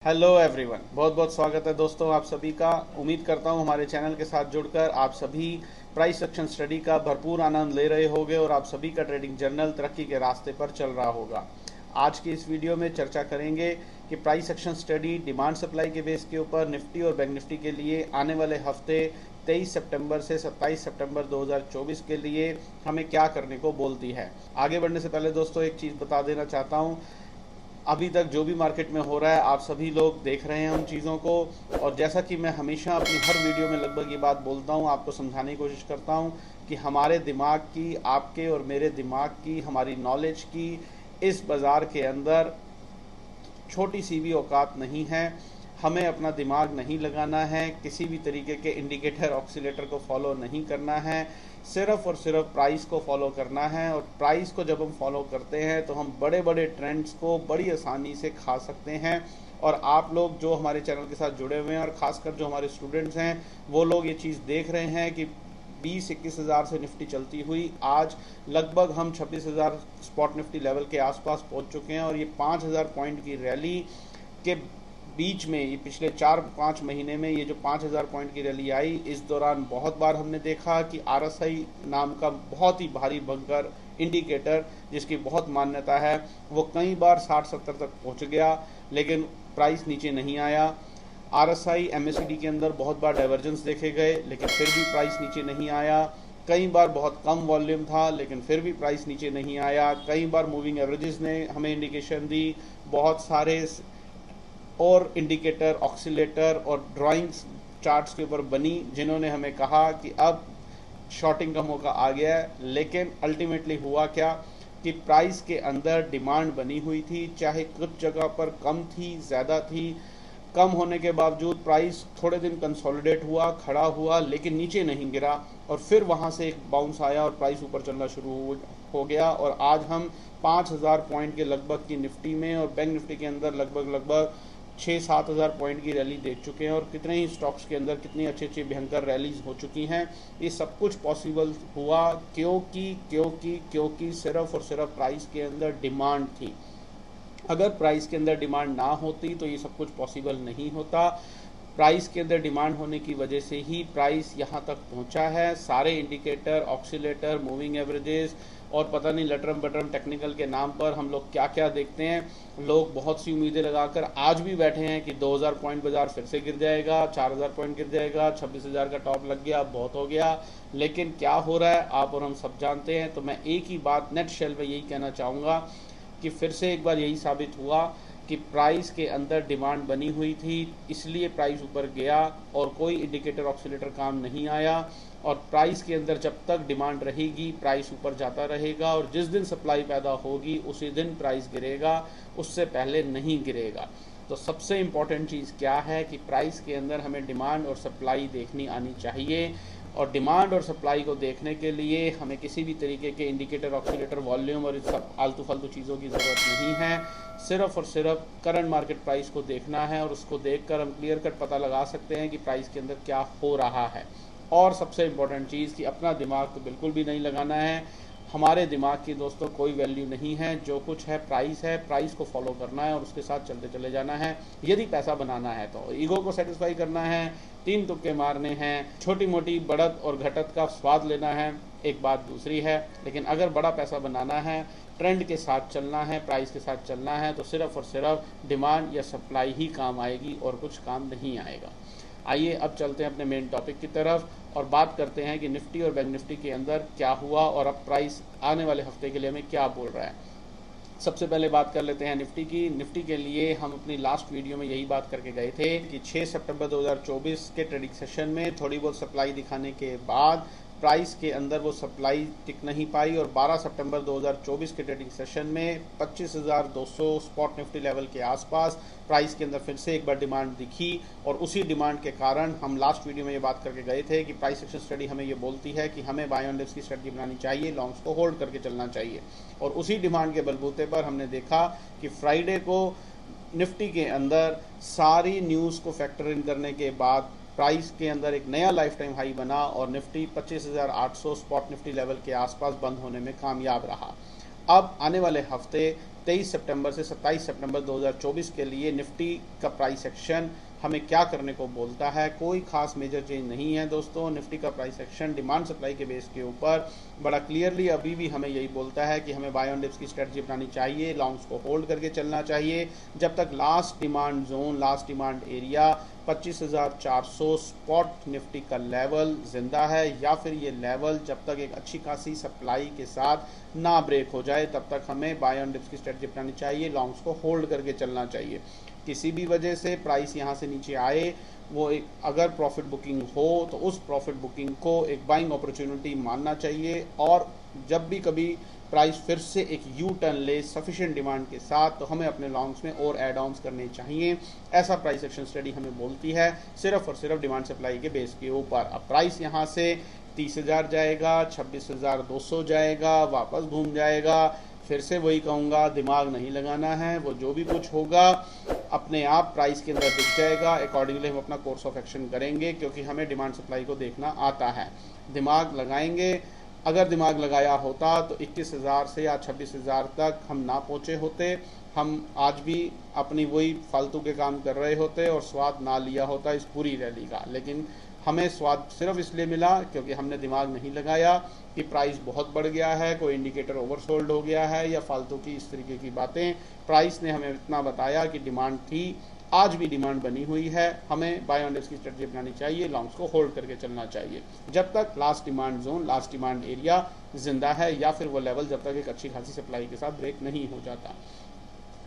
Hello everyone, बहुत बहुत स्वागत है दोस्तों आप सभी का। उम्मीद करता हूं हमारे चैनल के साथ जुड़कर आप सभी प्राइस एक्शन स्टडी का भरपूर आनंद ले रहे होंगे और आप सभी का ट्रेडिंग जर्नल तरक्की के रास्ते पर चल रहा होगा। आज की इस वीडियो में चर्चा करेंगे कि price action study demand supply के बेस के ऊपर निफ्टी और बैंक निफ्टी के लिए आने वाले हफ्ते 23 सितंबर से 27 सितंबर 2024 के लिए हमें क्या करने को बोलती है। आगे बढ़ने से पहले दोस्तों एक चीज़ बता देना चाहता हूँ, अभी तक जो भी मार्केट में हो रहा है आप सभी लोग देख रहे हैं उन चीज़ों को, और जैसा कि मैं हमेशा अपनी हर वीडियो में लगभग ये बात बोलता हूँ, आपको समझाने की कोशिश करता हूँ कि हमारे दिमाग की, आपके और मेरे दिमाग की, हमारी नॉलेज की इस बाज़ार के अंदर छोटी सी भी औकात नहीं है। हमें अपना दिमाग नहीं लगाना है, किसी भी तरीके के इंडिकेटर ऑक्सीलेटर को फॉलो नहीं करना है, सिर्फ और सिर्फ प्राइस को फॉलो करना है। और प्राइस को जब हम फॉलो करते हैं तो हम बड़े बड़े ट्रेंड्स को बड़ी आसानी से खा सकते हैं। और आप लोग जो हमारे चैनल के साथ जुड़े हुए हैं और ख़ासकर जो हमारे स्टूडेंट्स हैं वो लोग ये चीज़ देख रहे हैं कि 20-21 हज़ार से निफ्टी चलती हुई आज लगभग हम 26,000 स्पॉट निफ्टी लेवल के आसपास पहुंच चुके हैं। और ये 5,000 पॉइंट की रैली के बीच में, ये पिछले 4-5 महीने में ये जो 5,000 पॉइंट की रैली आई, इस दौरान बहुत बार हमने देखा कि आरएसआई नाम का बहुत ही भारी भयंकर इंडिकेटर जिसकी बहुत मान्यता है वो कई बार 60-70 तक पहुंच गया, लेकिन प्राइस नीचे नहीं आया। आरएसआई एमएसीडी के अंदर बहुत बार डाइवर्जेंस देखे गए लेकिन फिर भी प्राइस नीचे नहीं आया। कई बार बहुत कम वॉल्यूम था लेकिन फिर भी प्राइस नीचे नहीं आया। कई बार मूविंग एवरेजेस ने हमें इंडिकेशन दी, बहुत सारे और इंडिकेटर, ऑक्सीलेटर और ड्राइंग्स चार्ट्स के ऊपर बनी जिन्होंने हमें कहा कि अब शॉर्टिंग का मौका आ गया है। लेकिन अल्टीमेटली हुआ क्या कि प्राइस के अंदर डिमांड बनी हुई थी, चाहे कुछ जगह पर कम थी, ज़्यादा थी। कम होने के बावजूद प्राइस थोड़े दिन कंसोलिडेट हुआ, खड़ा हुआ, लेकिन नीचे नहीं गिरा और फिर वहां से एक बाउंस आया और प्राइस ऊपर चलना शुरू हो गया। और आज हम 5,000 पॉइंट के लगभग की निफ्टी में और बैंक निफ्टी के अंदर लगभग 6-7 हज़ार पॉइंट की रैली देख चुके हैं। और कितने ही स्टॉक्स के अंदर कितनी अच्छी अच्छी भयंकर रैलीज हो चुकी हैं। ये सब कुछ पॉसिबल हुआ क्योंकि सिर्फ और सिर्फ प्राइस के अंदर डिमांड थी। अगर प्राइस के अंदर डिमांड ना होती तो ये सब कुछ पॉसिबल नहीं होता। प्राइस के अंदर डिमांड होने की वजह से ही प्राइस यहाँ तक पहुँचा है। सारे इंडिकेटर, ऑक्सीलेटर, मूविंग एवरेजेस और पता नहीं लटरम बटरम टेक्निकल के नाम पर हम लोग क्या क्या देखते हैं। लोग बहुत सी उम्मीदें लगाकर आज भी बैठे हैं कि 2,000 पॉइंट बाजार फिर से गिर जाएगा, 4,000 पॉइंट गिर जाएगा, 26,000 का टॉप लग गया, बहुत हो गया। लेकिन क्या हो रहा है आप और हम सब जानते हैं। तो मैं एक ही बात नेट शेल में यही कहना चाहूँगा कि फिर से एक बार यही साबित हुआ कि प्राइस के अंदर डिमांड बनी हुई थी, इसलिए प्राइस ऊपर गया और कोई इंडिकेटर ऑक्सीलेटर काम नहीं आया। और प्राइस के अंदर जब तक डिमांड रहेगी प्राइस ऊपर जाता रहेगा और जिस दिन सप्लाई पैदा होगी उसी दिन प्राइस गिरेगा, उससे पहले नहीं गिरेगा। तो सबसे इम्पॉर्टेंट चीज़ क्या है कि प्राइस के अंदर हमें डिमांड और सप्लाई देखनी आनी चाहिए। और डिमांड और सप्लाई को देखने के लिए हमें किसी भी तरीके के इंडिकेटर, ऑक्सीलेटर, वॉल्यूम और इस सब आलतू फालतू चीज़ों की ज़रूरत नहीं है। सिर्फ और सिर्फ करंट मार्केट प्राइस को देखना है और उसको देखकर हम क्लियर कट पता लगा सकते हैं कि प्राइस के अंदर क्या हो रहा है। और सबसे इम्पोर्टेंट चीज़ कि अपना दिमाग तो बिल्कुल भी नहीं लगाना है। हमारे दिमाग की दोस्तों कोई वैल्यू नहीं है। जो कुछ है प्राइस को फॉलो करना है और उसके साथ चलते चले जाना है। यदि पैसा बनाना है तो ईगो को सेटिस्फाई करना है, तीन तुक्के मारने हैं, छोटी मोटी बढ़त और घटत का स्वाद लेना है, एक बात दूसरी है। लेकिन अगर बड़ा पैसा बनाना है, ट्रेंड के साथ चलना है, प्राइस के साथ चलना है, तो सिर्फ और सिर्फ डिमांड या सप्लाई ही काम आएगी और कुछ काम नहीं आएगा। आइए अब चलते हैं अपने मेन टॉपिक की तरफ और बात करते हैं कि निफ्टी और बैंक निफ्टी के अंदर क्या हुआ और अब प्राइस आने वाले हफ्ते के लिए हमें क्या बोल रहा है। सबसे पहले बात कर लेते हैं निफ्टी की। निफ्टी के लिए हम अपनी लास्ट वीडियो में यही बात करके गए थे कि 6 सितंबर 2024 के ट्रेडिंग सेशन में थोड़ी बहुत सप्लाई दिखाने के बाद प्राइस के अंदर वो सप्लाई टिक नहीं पाई और 12 सितंबर 2024 के ट्रेडिंग सेशन में 25,200 स्पॉट निफ्टी लेवल के आसपास प्राइस के अंदर फिर से एक बार डिमांड दिखी। और उसी डिमांड के कारण हम लास्ट वीडियो में ये बात करके गए थे कि प्राइस एक्शन स्टडी हमें ये बोलती है कि हमें बाय ऑन डिप्स की स्ट्रेटजी बनानी चाहिए, लॉन्ग्स को होल्ड करके चलना चाहिए। और उसी डिमांड के बलबूते पर हमने देखा कि फ्राइडे को निफ्टी के अंदर सारी न्यूज़ को फैक्टर इन करने के बाद प्राइस के अंदर एक नया लाइफ टाइम हाई बना और निफ्टी 25,800 स्पॉट निफ्टी लेवल के आसपास बंद होने में कामयाब रहा। अब आने वाले हफ्ते 23 सितंबर से 27 सितंबर 2024 के लिए निफ्टी का प्राइस एक्शन हमें क्या करने को बोलता है। कोई खास मेजर चेंज नहीं है दोस्तों। निफ्टी का प्राइस एक्शन डिमांड सप्लाई के बेस के ऊपर बड़ा क्लियरली अभी भी हमें यही बोलता है कि हमें बाय ऑन डिप्स की स्ट्रेटजी अपनानी चाहिए, लॉन्ग्स को होल्ड करके चलना चाहिए जब तक last demand zone, last demand area 25,400 spot Nifty का लेवल जिंदा है, या फिर ये लेवल जब तक एक अच्छी खासी सप्लाई के साथ ना ब्रेक हो जाए तब तक हमें बाय ऑन डिप्स की स्ट्रेटजी अपनानी चाहिए, लॉन्ग्स को होल्ड करके चलना चाहिए। किसी भी वजह से प्राइस यहाँ से नीचे आए, वो एक अगर प्रॉफिट बुकिंग हो तो उस प्रॉफिट बुकिंग को एक बाइंग अपॉर्चुनिटी मानना चाहिए, और जब भी कभी प्राइस फिर से एक यू टर्न ले सफिशिएंट डिमांड के साथ तो हमें अपने लॉन्ग्स में और एड ऑन्स करने चाहिए। ऐसा प्राइस एक्शन स्टडी हमें बोलती है, सिर्फ और सिर्फ डिमांड सप्लाई के बेस के ऊपर। अब प्राइस यहाँ से 30,000 जाएगा, 26,200 जाएगा, वापस घूम जाएगा, फिर से वही कहूँगा, दिमाग नहीं लगाना है, वो जो भी कुछ होगा अपने आप प्राइस के अंदर दिख जाएगा। अकॉर्डिंगली हम अपना कोर्स ऑफ एक्शन करेंगे, क्योंकि हमें डिमांड सप्लाई को देखना आता है। दिमाग लगाएंगे, अगर दिमाग लगाया होता तो 21,000 से या 26,000 तक हम ना पहुँचे होते, हम आज भी अपनी वही फालतू के काम कर रहे होते और स्वाद ना लिया होता इस पूरी रैली का। लेकिन हमें स्वाद सिर्फ इसलिए मिला क्योंकि हमने दिमाग नहीं लगाया कि प्राइस बहुत बढ़ गया है, कोई इंडिकेटर ओवरसोल्ड हो गया है या फालतू की इस तरीके की बातें। प्राइस ने हमें इतना बताया कि डिमांड थी, आज भी डिमांड बनी हुई है, हमें बाय ऑन डिप्स की स्ट्रेटजी अपनानी चाहिए, लॉन्ग्स को होल्ड करके चलना चाहिए जब तक last demand zone, last demand area जिंदा है, या फिर वो लेवल जब तक एक अच्छी खासी सप्लाई के साथ ब्रेक नहीं हो जाता।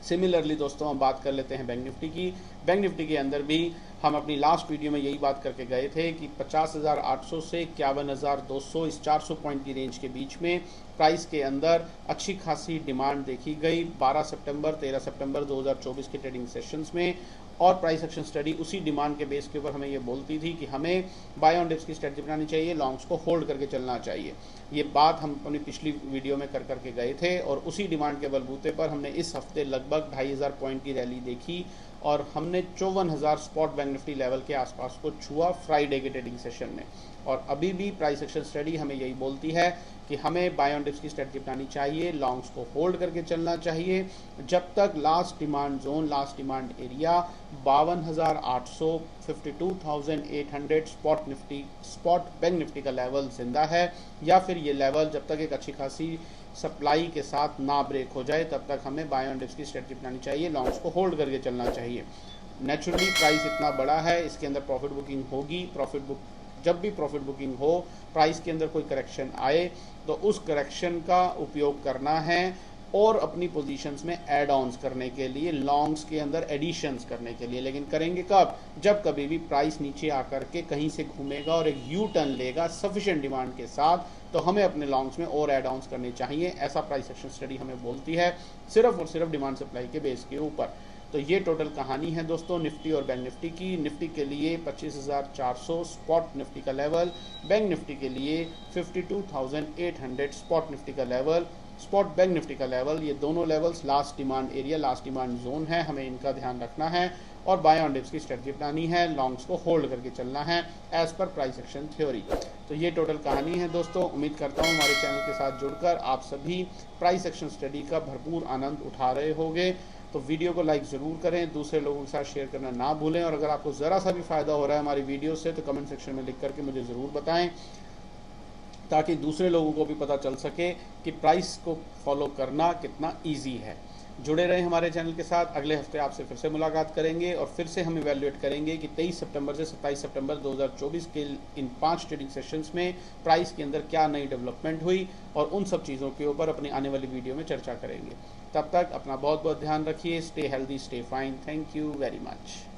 सिमिलरली दोस्तों हम बात कर लेते हैं बैंक निफ्टी की। बैंक निफ्टी के अंदर भी हम अपनी लास्ट वीडियो में यही बात करके गए थे कि 50,800 से 51,200 इस 400 पॉइंट की रेंज के बीच में प्राइस के अंदर अच्छी खासी डिमांड देखी गई 12 सितंबर 13 सितंबर 2024 के ट्रेडिंग सेशंस में, और प्राइस एक्शन स्टडी उसी डिमांड के बेस के ऊपर हमें ये बोलती थी कि हमें बाय ऑन डिप्स की स्ट्रेटजी बनानी चाहिए, लॉन्ग्स को होल्ड करके चलना चाहिए। ये बात हम अपनी पिछली वीडियो में कर करके गए थे, और उसी डिमांड के बलबूते पर हमने इस हफ्ते लगभग 2,500 पॉइंट की रैली देखी और हमने 54,000 स्पॉट बैंक निफ्टी लेवल के आसपास को छुआ फ्राइडे के ट्रेडिंग सेशन में। और अभी भी प्राइस एक्शन स्टडी हमें यही बोलती है कि हमें बाय ऑन डिप्स की स्ट्रेटजी अपनानी चाहिए, लॉन्ग्स को होल्ड करके चलना चाहिए जब तक last demand zone, last demand area 52,800 52,800 spot bank Nifty का लेवल जिंदा है, या फिर ये लेवल जब तक एक अच्छी खासी सप्लाई के साथ ना ब्रेक हो जाए तब तक हमें बाय ऑन डिप्स की स्ट्रेटजी अपनानी चाहिए, लॉन्ग्स को होल्ड करके चलना चाहिए। नेचुरली प्राइस इतना बड़ा है, इसके अंदर प्रॉफिट बुकिंग होगी। जब भी प्रॉफिट बुकिंग हो, प्राइस के अंदर कोई करेक्शन आए तो उस करेक्शन का उपयोग करना है और अपनी पोजीशंस में ऐड ऑन्स करने के लिए, लॉन्ग्स के अंदर एडिशंस करने के लिए। लेकिन करेंगे कब? जब कभी भी प्राइस नीचे आकर के कहीं से घूमेगा और एक यू टर्न लेगा सफिशिएंट डिमांड के साथ, तो हमें अपने लॉन्ग्स में और ऐड ऑन्स करने चाहिए। ऐसा प्राइस एक्शन स्टडी हमें बोलती है, सिर्फ और सिर्फ डिमांड सप्लाई के बेस के ऊपर। तो ये टोटल कहानी है दोस्तों निफ्टी और बैंक निफ्टी की। निफ्टी के लिए 25,400 स्पॉट निफ्टी का लेवल, बैंक निफ्टी के लिए 52,800 स्पॉट निफ्टी का लेवल, स्पॉट बैंक निफ्टी का लेवल। ये दोनों levels last demand area, last demand zone है, हमें इनका ध्यान रखना है और बाय ऑन डिप्स की स्ट्रेटजी अपनानी है, लॉन्ग्स को होल्ड करके चलना है as per price action theory. तो ये टोटल कहानी है दोस्तों। उम्मीद करता हूँ हमारे चैनल के साथ जुड़कर आप सभी प्राइस एक्शन स्टडी का भरपूर आनंद उठा रहे होंगे। तो वीडियो को लाइक ज़रूर करें, दूसरे लोगों के साथ शेयर करना ना भूलें, और अगर आपको ज़रा सा भी फ़ायदा हो रहा है हमारी वीडियो से तो कमेंट सेक्शन में लिख करके मुझे ज़रूर बताएं, ताकि दूसरे लोगों को भी पता चल सके कि प्राइस को फॉलो करना कितना ईजी है। जुड़े रहें हमारे चैनल के साथ। अगले हफ्ते आपसे फिर से मुलाकात करेंगे और फिर से हम इवैल्यूएट करेंगे कि 23 सितंबर से 27 सितंबर 2024 के इन 5 ट्रेडिंग सेशंस में प्राइस के अंदर क्या नई डेवलपमेंट हुई, और उन सब चीज़ों के ऊपर अपनी आने वाली वीडियो में चर्चा करेंगे। तब तक अपना बहुत बहुत ध्यान रखिए। Stay healthy, stay fine. Thank you very much.